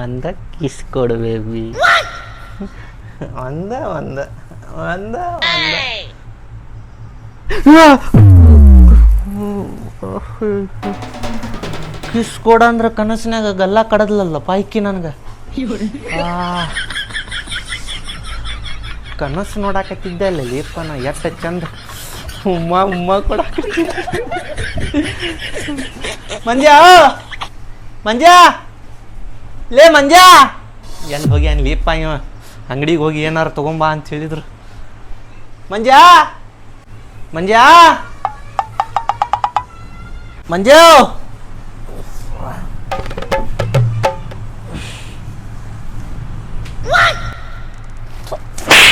ಒಂದ ಕಿಸ್ ಕೊಡು ಬೇಬಿ. ಒಂದ ಒಂದ ಒಂದ ಒಂದ ಕಿಸ್ ಕೊಡ ಅಂದ್ರೆ ಕನಸಿನಾಗ ಗಲ್ಲ ಕಡದ್ಲಲ್ಲ ಪಾಯ್ಕಿ ನನಗೆ. ಕನಸು ನೋಡಾಕತ್ತಿದ್ದೆ ಅಲ್ಲ ಲೇಪ ನಾ ಎಷ್ಟ ಚಂದ ಉಮ್ಮ ಉಮ್ಮ ಕೊಡಾಕತ್ತಿದ್ದೆ. ಮಂಜಾ ಮಂಜಾ ಲೇ ಮಂಜಾ ಎಲ್ಲಿ ಹೋಗಿ ಅನ್ ಲೇಪ ಇವ ಅಂಗಡಿಗೆ ಹೋಗಿ ಏನಾರು ತಗೊಂಬಾ ಅಂತ ಹೇಳಿದ್ರು. ಮಂಜಾ ಮಂಜಾ ಮಂಜು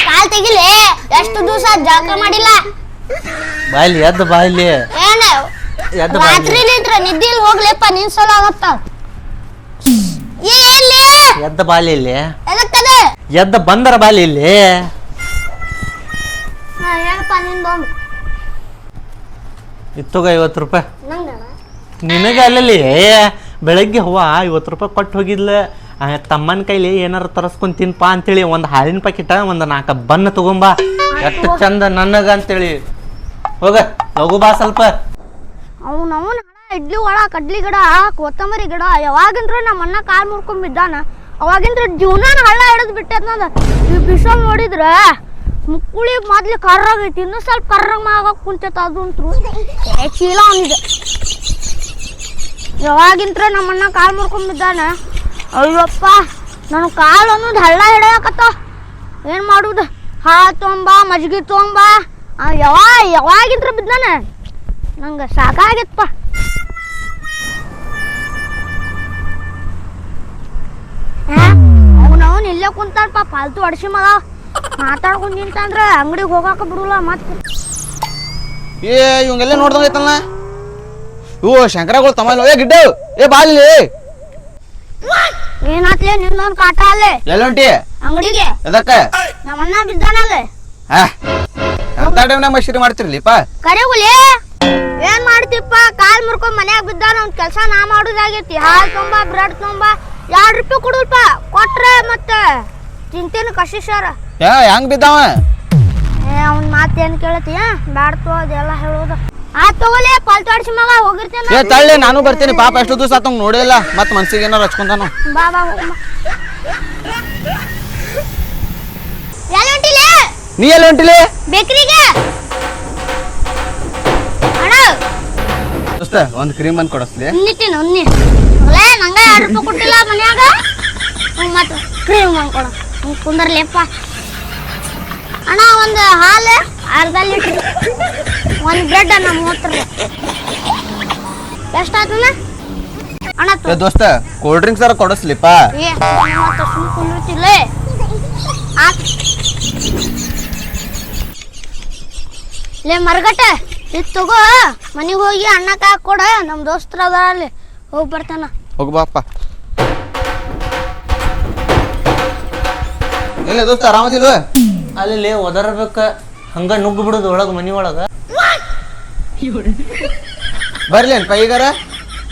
ಕಾಲ್ ತೆಗಿಲಿ. ಎಷ್ಟು ದಿವಸ ಜಳಕ ಮಾಡಿಲ್ಲ. ಬಾಯ್ಲಿ ಎದ್ದು ಬಾಯ್ಲಿ ಏನ ಎದ್ದು ರಾತ್ರಿ ನಿದ್ದಿಲ್ ಹೋಗ್ಲಿಪ್ಪ ನಿನ್ ಸಲ ಆಗತ್ತ. ಎದ್ದ ಬಾಲಿ ಇಲ್ಲಿ ಎದಕ್ಕದ ಎದ್ದ ಬಂದರ ಬಾಲಿ ಇಲ್ಲಿ. ಏನಪ್ಪ ನಿಂದೊಂದು ಇತ್ತುಗ 50 ರೂಪಾಯಿ ನಂಗಣ ನಿನಗೆ ಅಲ್ಲಲ್ಲಿ ಬೆಳಗ್ಗೆ ಹೂವ 50 ರೂಪಾಯಿ ಕೊಟ್ಟು ಹೋಗಿದ್ಲ. ತಮ್ಮನ ಕೈಲಿ ಏನಾರು ತರಸ್ಕೊಂಡ್ ತಿನ್ಪಾ ಅಂತೇಳಿ ಒಂದು ಹಾಲಿನ ಪ್ಯಾಕೆಟ್ ಒಂದು 4 ಬನ್ನ ತಗೊಂಬಾ. ಎಷ್ಟು ಚಂದ ನನಗ ಅಂತೇಳಿ ಹೋಗ ಲಘು ಬಾ ಸ್ವಲ್ಪ. ಅವನ ಇಡ್ಲಿ ಒಳ ಕಡ್ಲಿ ಗಿಡ ಕೊತ್ತಂಬರಿ ಗಿಡ ಯಾವಾಗಿಂದ್ರ ನಮ್ಮ ಅಣ್ಣ ಕಾಲ್ ಮುರ್ಕೊಂಡ್ ಬಿದ್ದಾನ ಅವಾಗಿಂದ್ರ ಜೀವನ ಹಳ್ಳ ಹಿಡಿದ್ ಬಿಟ್ಟದ ನಂದ. ಈ ಬಿಸಿಲು ನೋಡಿದ್ರ ಮುಕ್ಕುಳಿ ಮೊದ್ಲು ಕರ್ರಾಗೈತಿ, ಇನ್ನು ಸ್ವಲ್ಪ ಕರ್ರಾಗ ಆಗಕ್ ಕುಂತೈತ. ಅದು ಅಂತೂ ಚೀಲ ಅವನಿಗೆ ಯಾವಾಗಿಂತ್ರ ನಮ್ಮ ಅಣ್ಣ ಕಾಲ್ ಮುರ್ಕೊಂಡ್ ಬಿದ್ದಾನ. ಅಯ್ಯಪ್ಪ ನನ್ನ ಕಾಲು ಅನ್ನೋದು ಹಳ್ಳ ಹಿಡಿಯಾಕತ್ತ. ಏನ್ ಮಾಡುದು? ಹಾಲು ತೊಂಬ ಮಜ್ಜಿಗೆ ತೊಂಬ ಯಾವಾಗಿಂತ್ರ ಬಿದ್ದಾನ ನಂಗೆ ಸಾಕಾಗಿತ್ತಪ್ಪ. ಅವನವನ್ ಇಲ್ಲೇ ಕುಂತಾನಪ್ಪ ಪಾಲ್ತು ಅಡ್ಸಿ ಮಗ. ಮಾತಾಡ್ಕೊಂಡ್ ನಿಂತಂದ್ರೆ ಅಂಗಡಿಗೆ ಹೋಗಾಕ ಬಿಡುಲ್ಲ ಮತ್ತೆ. ಇವಂಗೆಲ್ಲ ನೋಡ್ದಂಗೈತಲ್ಲ ಇವು ಶಂಕರಗಳು ತಮ್ಮ. ಏ ಗಿಡ್ಡ ಏ ಬಾಲಿ ಏನಾತ್ಲೆ ನಿನ್ನೊಂದ್ ಕಾಟ ಅಲ್ಲೇ ಎಲ್ಲೊಂಟಿ ಅಂಗಡಿಗೆ ಎದಕ್ಕ ನಮ್ಮ ಅಣ್ಣ ಬಿದ್ದಾನಲ್ಲೇ. ಅಂತ ಟೈಮ್ನಾಗ ಮಶೀರಿ ಮಾಡ್ತಿರ್ಲಿಪ್ಪ. ಕರೆಗುಲಿ ಏನ್ ಮಾಡ್ತಿಪ್ಪ? ಕಾಲ್ ಮುರ್ಕೊಂಡ್ ಮನ್ಯಾಗ ಬಿದ್ದಾನ. ಅವ್ನ ಕೆಲ್ಸ ನಾ ಮಾಡುದಾಗೈತಿ. ಹಾಲ್ ತೊಂಬ ಬ್ರೆಡ್ ತೊಂಬ 2 ರೂಪಾಯಿ ಕೊಡುಲ್ಪ ಕೊಟ್ರೆ ಮತ್ತೆ ತಿಂತೇನು ಕಶಿಶಾರ. ಹೆಂಗ್ ಬಿದ್ದಾವ? ಅವ್ನ ಮಾತೇನ್ ಕೇಳತಿ? ಬ್ಯಾಡ್ತು ಅದೆಲ್ಲ ಹೇಳೋದು. ತಗೋಲೆ ಪಾಲ್ತು ಆಡ್ಸಿ ಮಗ ಹೋಗಿರ್ತೇನೆ. ಏ ತಳ್ಳಿ ನಾನು ಬರ್ತೀನಿ. ಪಾಪ ಎಷ್ಟು ದಿವಸ ಆತ ನೋಡಿಲ್ಲ. ಮತ್ ಮನ್ಸಿಗೆ ಏನಾರು ಹಚ್ಕೊಂತಾನು. ಬಾ ಬಾ ಹೋಗಮ್ಮ. ಎಲ್ಲಿ ಹೊಂಟಿಲೆ? ನೀ ಎಲ್ಲಿ ಹೊಂಟಿಲಿ? ಬೇಕ್ರಿಗೆ ಅಣ್ಣ ದೋಸ್ತ ಒಂದ್ ಕ್ರೀಮ್ ಬಂದ್ ಕೊಡಸ್ಲಿ. ಉನ್ನಿತೀನಿ ಉನ್ನಿ ಒಲೆ ನಂಗೆ 2 ರೂಪಾಯಿ ಕೊಟ್ಟಿಲ್ಲ ಮನ್ಯಾಗ. ಮತ್ತೆ ಕ್ರೀಮ್ ಮಾಡ್ಕೊಡ ಕುಂದರ್ಲಿಪ್ಪ. ಅಣ್ಣ ಒಂದು ಹಾಲು ಅರ್ಧ ಲೀಟ್ರ್, ಒಂದು ಬ್ರೆಡ್ ಅಣ್ಣ 30 ರೂಪಾಯಿ. ಎಷ್ಟಾತಣ್ಣ ಅಣ್ಣ? ಏ ದೋಸ್ತ ಕೋಲ್ಡ್ ಡ್ರಿಂಕ್ಸ್ ಅರ ಕೊಡಸ್ಲಿಪ್ಪ. ಏ ಮತ್ತೆ ಸುಮ್ ಕುಂದಿರ್ತಿಲ್ಲ. ಲೇ ಮರ್ಗಟ್ಟ ಇದು ತಗೋ, ಮನೆಗೆ ಹೋಗಿ ಅಣ್ಣಕ್ಕೆ ಹಾಕೊಡ. ನಮ್ಮ ದೋಸ್ತರ ಅದ ಅಲ್ಲಿ ಹೋಗಿ ಬರ್ತಾನ. ಹೋಗಿ ಬಾಪ್ಪ. ಇಲ್ಲ ದೋಸ್ತ ಆರಾಮದಿಲ್ವ? ಅಲ್ಲಿ ಒದರಬೇಕ ಹಂಗ ನುಗ್ಗು ಬಿಡುದು ಒಳಗ ಮನಿ ಒಳಗ. ಬರ್ಲಿ ಏನ್ ಪೈಗಾರ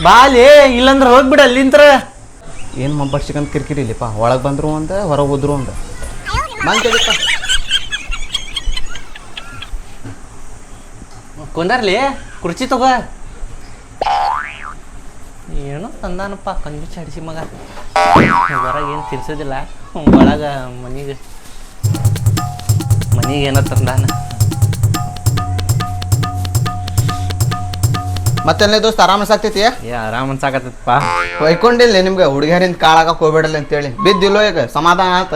ಬಾಲಿ ಇಲ್ಲಂದ್ರ ಹೋಗ್ಬಿಡ ಅಲ್ಲಿಂತ್ರ. ಏನ್ ಮಬ್ಬರ್ಸಿಕಂತ ಕಿರಿಕಿರಿ ಇಲ್ಲಿಪ್ಪ. ಒಳಗ್ ಬಂದ್ರು ಒಂದ ಹೊರಗೆ ಹೋದ್ರು ಒಂದ ಮಂತಡಿಪ್ಪ. ಕುಂದರ್ಲಿ ಕುರ್ಚಿ ತಗೋ. ಏನೋ ತಂದಾನಪ್ಪ ಕಂಜೂಸ್ ಅಡಿಸಿ ಮಗ. ಹೊರಗೆ ಏನು ತಿನ್ಸೋದಿಲ್ಲ, ಒಳಗ ಮನಿಗೆ ಏನೋ ತಂದಾನ. ಮತ್ತೆಲ್ಲ ದೋಸ್ತ ಆರಾಮ ಅನ್ಸಾಕ್ತೈತಿ? ಏ ಆರಾಮ್ ಅನ್ಸಾಕತ್ತಪ್ಪ. ಹೊಯ್ಕೊಂಡಿಲ್ಲ ನಿಮ್ಗೆ ಹುಡುಗಿಯರಿಂದ ಕಾಳಾಗಕ್ ಹೋಗ್ಬೇಡಲ್ಲ ಅಂತೇಳಿ. ಬಿದ್ದಿಲ್ಲೋ ಈಗ ಸಮಾಧಾನ ಆತ?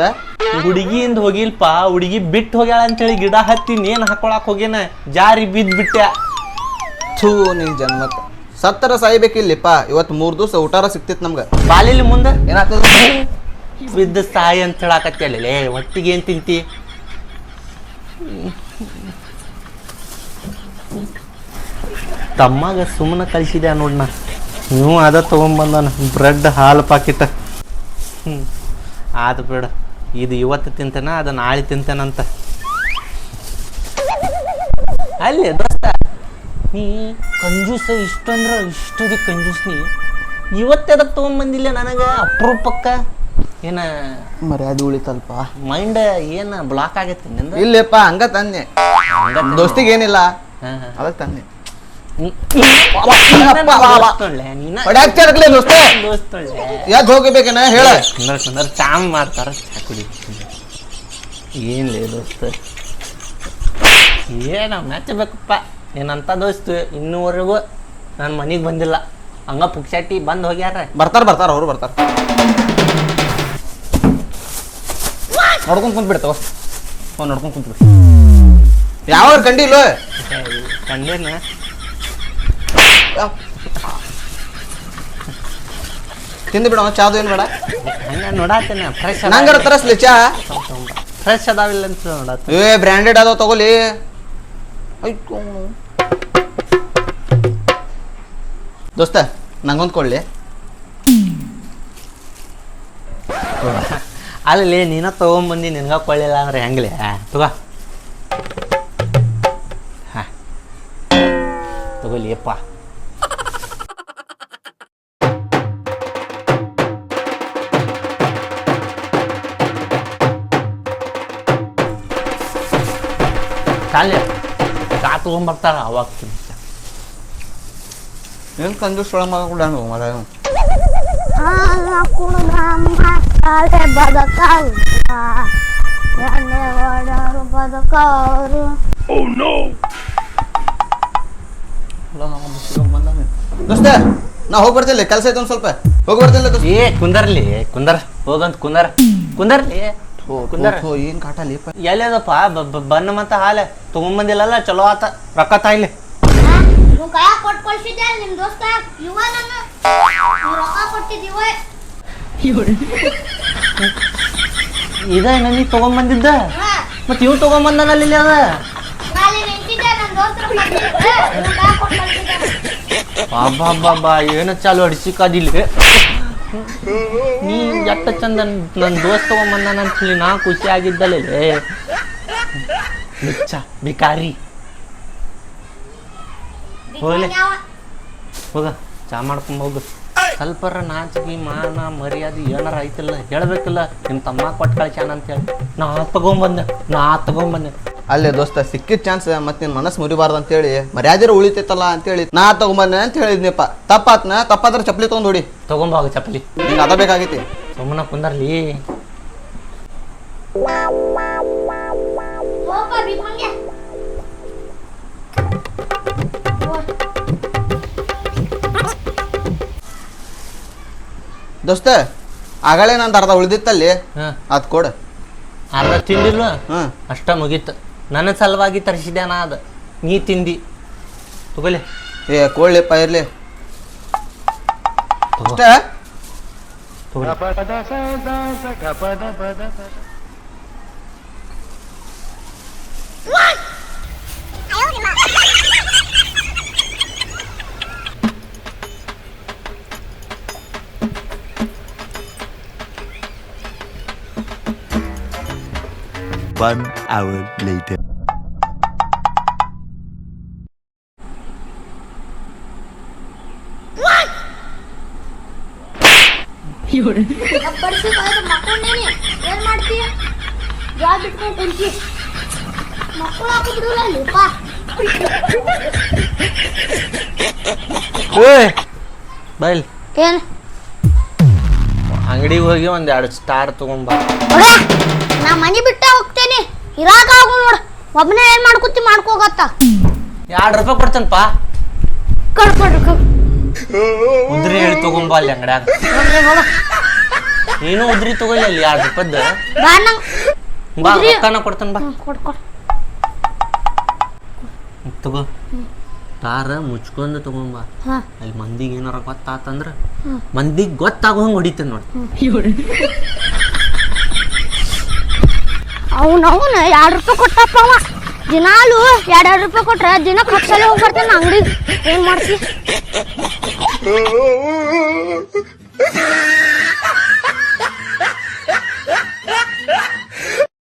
ಹುಡುಗಿಯಿಂದ ಹೋಗಿಲ್ಪ, ಹುಡುಗಿ ಬಿಟ್ಟು ಹೋಗ್ಯಾಳ ಅಂತೇಳಿ ಗಿಡ ಹತ್ತಿ ನೇನ್ ಹಾಕೊಳಕ್ ಹೋಗ್ಯಾನ, ಜಾರಿ ಬಿದ್ದು ಬಿಟ್ಟೆ. ಥೂ ನಿನ್ ಜನ್ಮಕ್ಕ ಸತ್ತರ ಸಾಯ್ಬೇಕಿಲ್ಲಿಪ್ಪ. ಇವತ್ತು 3 ದಿವಸ ಊಟಾರ ಸಿಕ್ತಿತ್ ನಮ್ಗೆ. ಬಾಲಿಲಿ ಮುಂದೆ ಏನಾಗ್ತದ? ಬಿದ್ದು ಸಾಯಿ ಅಂತ ಹೇಳಾಕತ್ತೇ. ಒಟ್ಟಿಗೆ ಏನ್ ತಿಂತಿ? ತಮ್ಮಗೆ ಸುಮ್ಮನೆ ಕಳಿಸಿದೆ ನೋಡ್ನ. ನೀವು ಅದ ತೊಗೊಂಬಂದಾನ ಬ್ರೆಡ್ ಹಾಲು ಪಾಕಿಟ. ಆದ ಬೇಡ, ಇದು ಇವತ್ತು ತಿಂತೇನ ಅದು ನಾಳೆ ತಿಂತೇನಂತ. ಅಲ್ಲಿ ದೋಸ್ತ ನೀ ಕಂಜೂಸ ಇಷ್ಟಂದ್ರೆ ಇಷ್ಟದಿ ಕಂಜೂಸ್ ನೀ. ಇವತ್ತೆದಕ್ಕೆ ತೊಗೊಂಬಂದಿಲ್ಲ ನನಗೆ ಅಪರೂಪಕ್ಕ ಏನ ಮರ್ಯಾದೆ ಉಳಿತಲ್ಪ. ಮೈಂಡ್ ಏನು ಬ್ಲಾಕ್ ಆಗೈತಿ ನಿಂದ? ಇಲ್ಲಪ್ಪ ಹಂಗ ತಂದೆ, ದೋಸ್ತಿಗೆ ಏನಿಲ್ಲ ಅದಕ್ಕೆ ತಂದೆ. ಯಾಕೆ ಹೋಗಬೇಕೇನ ಹೇಳ. ಚಾ ಮಾಡ್ತಾರ, ಚಾ ಕುಡಿ. ಏನ್ಲೇ ದೋಸ್ತ, ಏನ ಮೆಚ್ಚಬೇಕಪ್ಪ ಏನಂತ ದೋಸ್ತು. ಇನ್ನೂವರೆಗೂ ನನ್ನ ಮನೆಗೆ ಬಂದಿಲ್ಲ, ಹಂಗ ಪುಕ್ಷಾಟಿ ಬಂದು ಹೋಗ್ಯಾರ. ಬರ್ತಾರ ಅವ್ರು ಬರ್ತಾರ. ನೋಡ್ಕೊಂಡ್ ಕುಂತ್ಬಿಡ್ತಾವ, ನೋಡ್ಕೊಂಡ್ ಕುಂತ್ಬಿಡ್. ಯಾವಾಗ ಕಂಡಿಲ್ಲ ಕಂಡೇನ ತಿಂದು ಬಿಡ. ಚಾದು ಏನ್ ಬೇಡ, ಹಂಗ ನೋಡಾತೇನೆ. ಫ್ರೆಶ್ ನಂಗಾರ ತರಸ್ಲಿ ಚಾ. ಫ್ರೆಶ್ ಅದಾವಿಲ್ಲ ಅಂತ ನೋಡಾತ. ಬ್ರ್ಯಾಂಡೆಡ್ ಅದಾವ ತಗೋಲಿ. ದೋಸ್ತ ನಂಗೊಂದ್ ಕೊಳ್ಳಿ. ಅಲ್ಲಿ ನೀನ ತಗೊಂಬಂದಿ ನಿನ್ಗ ಕೊಳ್ಳಿಲ್ಲ ಅಂದ್ರೆ ಹೆಂಗ್ಲಿ ತಗೋ. ಹಾ ತಗೋಲಿ ಅಪ್ಪ. ಕಾಲಿ ಚಾ ತಗೊಂಬರ್ತಾರ ಅವಾಗ ತಿಂತ. ಏನ್ ಕಂಜೂಸ್ ಒಳ ಮಗ ಕೂಡ ಮರ ದೋಸ್ತ ನಾ ಹೋಗಿ ಬರ್ತಿಲ್ಲ, ಕೆಲಸ ಐತೆ ಒಂದ್ ಸ್ವಲ್ಪ. ಹೋಗಿ ಬರ್ತಿಲ್ಲ ಏ ಕುಂದರ್ಲಿ, ಹೋಗಂತ ಕುಂದರ್ಲಿ. ಏನ್ ಕಾಟಲಿಪ್ಪ. ಎಲ್ಲದಪ್ಪ ಬನ್ನ ಮತ್ತ ಹಾಲ ತಗೊಂಬಂದಿಲ್ಲಲ್ಲ, ಚಲೋ ಆತ. ರೊಕ್ಕ ತಾಯಿಲಿ ನಿಮ್ ದೋಸ್ತ ಇವ ನನ್ನ ರೊಕ್ಕ ಕೊಟ್ಟಿದ್ದೀವ. ಇದ ನೀ ತಗೊಂಬಂದಿದ್ದ ಮತ್ ಇವ್ ತಗೊಂಬಂದನಲ್ಲಿ ಅದ. ಬಾಬಾ ಏನು ಚಾಲು ಅಡಿಸಿಕಾದಿಲ್ಲ. ನೀ ಎಷ್ಟ ಚಂದ ನನ್ನ ದೋಸ್ತ ತಗೊಂಬಂದಾನ ಅಂತ ಹೇಳಿ ನಾ ಖುಷಿ ಆಗಿದ್ದಲ್ಲೇ. ಬಿಚ್ಚ ಬಿಕಾರಿ ಹೋಗ್ಲಿ, ಹೋಗ ಚಾ ಮಾಡ್ಕೊಂಡ್ ಹೋಗು. ಸ್ವಲ್ಪರ ನಾಚಿಕೆ ಮಾನ ಮರ್ಯಾದೆ ಏನಾರ ಐತಿಲ್ಲ ಹೇಳ್ಬೇಕಿಲ್ಲ. ನಿಮ್ಮ ತಮ್ಮ ಕೊಟ್ಟು ಕಳ್ಸ್ಯಾನ ಅಂತ ಹೇಳಿ ನಾ ತಗೊಂಬಂದೆ. ಅಲ್ಲೇ ದೋಸ್ತ ಸಿಕ್ಕಿದ ಚಾನ್ಸ್ ಮತ್ತೆ ನಿನ್ ಮನಸ್ಸು ಮುರಿಬಾರ್ದು ಅಂತೇಳಿ ಮರ್ಯಾದೆ ಉಳಿತೈತಲ್ಲ ಅಂತೇಳಿ ನಾ ತಗೊಂಬಂದೆ ಅಂತ ಹೇಳಿದ್ನಿಪ್ಪ. ತಪ್ಪಾದ್ರೆ ಚಪ್ಪಲಿ ತಗೊಂಡ್ ಹೊಡಿ. ತಗೊಂಬೋಗ ಚಪ್ಪಲಿ, ನಿಂಗೆ ಅದ ಬೇಕಾಗೈತಿ. ಸುಮ್ಮನೆ ಕುಂದರ್ಲಿ. ದೋಸ್ತ ಆಗಳೇ ನಂದು ಅರ್ಧ ಉಳಿದಿತ್ತಲ್ಲಿ, ಅದ್ ಕೊಡ. ಅರ್ಧ ತಿಂದಿಲ್ಲ ಅಷ್ಟ ಮುಗೀತು. ನನ್ನ ಸಲುವಾಗಿ ತರಿಸಿದೆ ನಾ ಅದು, ನೀ ತಿಂದಿ. ತಗೊಲಿ. ಕೋಳ್ಳಿಪ್ಪ ಇರ್ಲಿ ಅಷ್ಟ. One hour later. ಏನ್ ಮಾಡ್ತೀಯ? ಜಾಬ್ ಇಟ್ಕೊಂಡು ಕುಂತಿ ಮಕ್ಕಳು ಹಾಕಿಬಿಡುವಲ್ಲಪ್ಪ. ಬೈಲ್ ಏನ್ ಅಂಗಡಿಗೆ ಹೋಗಿ ಒಂದ್ 2 ಸ್ಟಾರ್ ತಗೊಂಬ. ನಾ ಮನೆ ಬಿಟ್ಟ ಹೋಗ್ತೇನೆ, ಇರಾಕ ಆಗು ನೋಡ. ಒಬ್ಬನೇ ಏನ್ ಮಾಡ್ಕೋಗತ್ತ. 2 ರೂಪಾಯಿ ಕೊಡ್ತೇನಪ್ಪ. ಉದ್ರಿ ಹೇಳಿ ತಗೊಂಬ ಅಲ್ಲಿ ಅಂಗಡ್ಯಾಗ. ನೀನು ಉದ್ರಿ ತಗೊಳ್ಳಿ ಅಲ್ಲಿ 2 ರೂಪಾಯ್ದ. ಬಾ ರೊಕ್ಕನ ಕೊಡ್ತೇನೆ ಬಾ. ತಗೋ ಸ್ಟಾರ ಮುಚ್ಕೊಂಡು ತಗೊಂಬ. ಅಲ್ಲಿ ಮಂದಿಗೆ ಏನಾರ ಗೊತ್ತಾತಂದ್ರ ಮಂದಿಗೆ ಗೊತ್ತಾಗೋಂಗ್ ಹೊಡಿತೇನೆ ನೋಡಿ. ಅವನು 2 ರೂಪಾಯಿ ಕೊಟ್ಟಪ್ಪ ಅವ. ದಿನಾಲು 2 ರೂಪಾಯಿ ಕೊಟ್ರೆ ದಿನಕ್ಕೆ 10 ಸಲ ಹೋಗಿ ಬರ್ತೇನೆ ಅಂಗಡಿಗೆ. ಏನ್ ಮಾಡ್ತಿ?